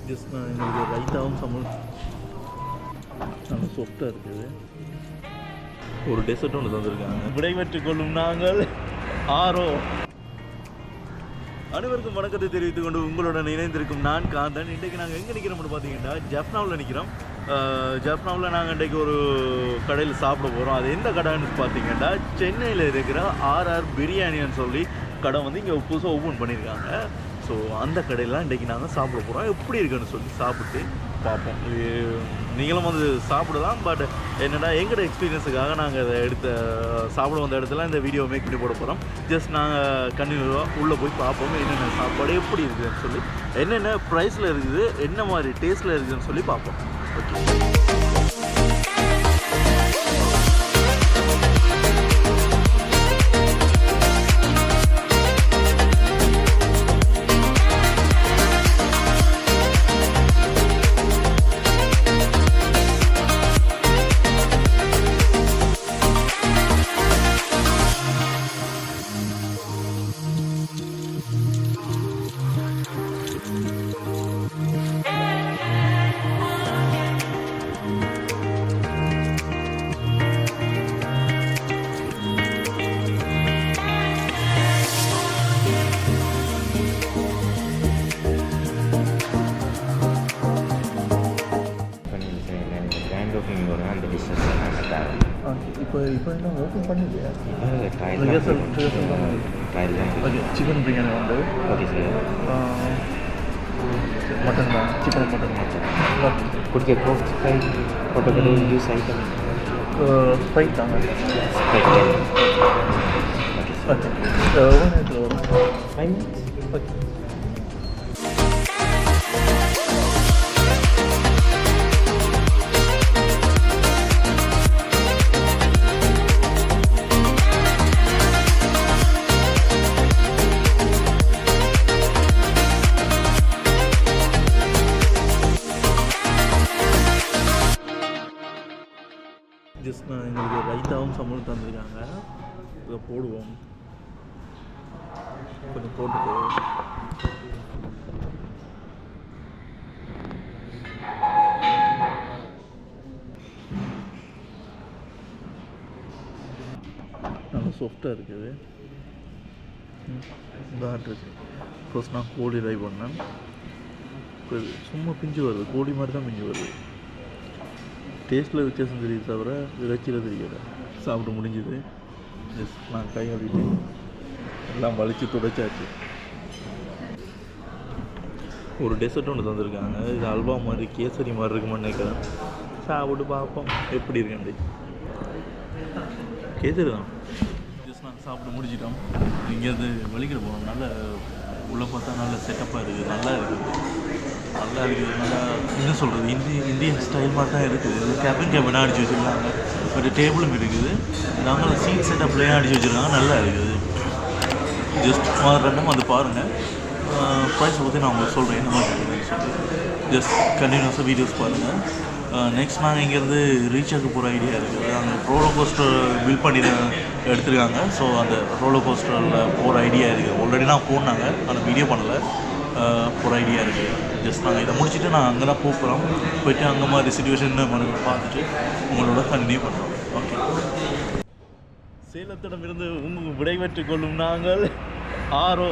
Just நான் எங்களுக்கு ரைட்டாகவும் நல்லா சாஃப்டாக இருக்குது. ஒரு டெசர்ட் ஒன்று தந்துருக்காங்க. விடைபெற்றுக் கொள்ளும் நாங்கள் ஆரோ. அனைவருக்கும் வணக்கத்தை தெரிவித்துக் கொண்டு உங்களுடன் இணைந்திருக்கும் நான் காந்தன். இன்றைக்கு நாங்கள் எங்கே நிற்கிறோம்னு பார்த்தீங்கன்னா ஜப்னாவில் நிற்கிறோம். ஜப்னாவில் நாங்கள் இன்றைக்கு ஒரு கடையில் சாப்பிட போகிறோம். அது எந்த கடைன்னு பார்த்தீங்கன்னா சென்னையில் இருக்கிற ஆர்ஆர் பிரியாணின்னு சொல்லி கடை வந்து இங்கே புதுசாக ஓப்பன் பண்ணியிருக்காங்க. ஸோ அந்த கடையெல்லாம் இன்றைக்கி நாங்கள் சாப்பிட போகிறோம். எப்படி இருக்குன்னு சொல்லி சாப்பிட்டு பார்ப்போம். நீங்களும் வந்து சாப்பிடலாம். பட் என்னென்னா எங்களோட எக்ஸ்பீரியன்ஸுக்காக நாங்கள் அதை சாப்பிட வந்த இடத்துல இந்த வீடியோ மேக் பண்ணி போட போகிறோம். ஜஸ்ட் நாங்கள் கண்டினியூவாக உள்ளே போய் பார்ப்போம் என்னென்ன சாப்பாடு எப்படி இருக்குதுன்னு சொல்லி, என்னென்ன ப்ரைஸில் இருக்குது, என்ன மாதிரி டேஸ்ட்டில் இருக்குதுன்னு சொல்லி பார்ப்போம். ஓகே, இப்போ என்ன ஓப்பன் பண்ணிஇல்லையா? ஓகே, சிக்கன் பிரியாணி வந்து ஓகே சார். மட்டன் தான், சிக்கன் மட்டன் குடிக்க கோக் ஃப்ரை போட்டோ ஜூஸ் ஐட்டம் ஃப்ரை தாங்க. ஓகே ஓகே, எவ்வளோ நேரத்தில் வரும்? 5 minutes. ஓகே, ஜஸ்ட் நான் எங்களுக்கு ரைட்டாகவும் சம்பளம் தந்துருக்காங்க. இதை போடுவோம், கொஞ்சம் போட்டுட்டு நல்லா சாஃப்டாக இருக்குது. பேட் இருக்குது. ஃபர்ஸ்ட் நான் கோழி ரை பண்ணேன். சும்மா பிஞ்சு வருது, கோழி மாதிரி தான் பிஞ்சு வருது. டேஸ்ட்டில் வித்தியாசம் தெரியுது தவிர இறைச்சியில் தெரியல. சாப்பிட முடிஞ்சுது. ஜஸ்ட் நான் கை கழுவிட்டு எல்லாம் வலித்து துடைச்சாச்சு. ஒரு டெசர்ட் ஒன்று தந்துருக்காங்க. இது அல்வா மாதிரி கேசரி மாதிரி இருக்குமான்னு நினைக்கிறேன். சாப்பிட்டு பார்ப்போம் எப்படி இருக்குண்டு. கேசரி தான். ஜஸ்ட் நாங்கள் சாப்பிட முடிச்சிட்டோம். இங்கேருந்து வலிக்கிற போகிறோம். நல்ல உள்ளே பார்த்தா நல்ல செட்டப்பாக இருக்குது, நல்லா இருக்குது. நல்லா என்ன சொல்கிறது, இந்தியன் ஸ்டைல் மாதிரி தான் இருக்குது. கேபினாக அடிச்சு வச்சுருக்காங்க. ஒரு டேபிளும் இருக்குது. நாங்கள் சீட் செட்டப்லேயே அடிச்சு வச்சுருக்காங்க. நல்லா இருக்குது. ஜஸ்ட் ரெண்டும் வந்து பாருங்கள். ப்ரைஸை பற்றி நான் உங்களுக்கு சொல்கிறேன் என்ன மாதிரி இருக்குதுன்னு சொல்லி. ஜஸ்ட் கண்டினியூஸாக வீடியோஸ் பாருங்கள். நெக்ஸ்ட் நாங்கள் இங்கேருந்து ரீச் ஆக போகிற ஐடியா இருக்குது. அங்கே ரோலர் கோஸ்டர் பில்ட் பண்ணி எடுத்துருக்காங்க. ஸோ அந்த ரோலர் கோஸ்டரில் போகிற ஐடியா இருக்குது. ஆல்ரெடி நான் போனாங்க, ஆனால் வீடியோ பண்ணலை. ஒரு ஐடியா இருக்குது. ஜஸ்ட் நாங்கள் இதை முடிச்சுட்டு நான் அங்கே தான் போகிறோம். போய்ட்டு அங்கே மாதிரி சிச்சுவேஷன் பார்த்துட்டு உங்களோட கண்டினியூ பண்ணுறோம். ஓகே, சேலத்திடமிருந்து விடைபெற்றுக் கொள்ளும் நாங்கள் ஆரோ.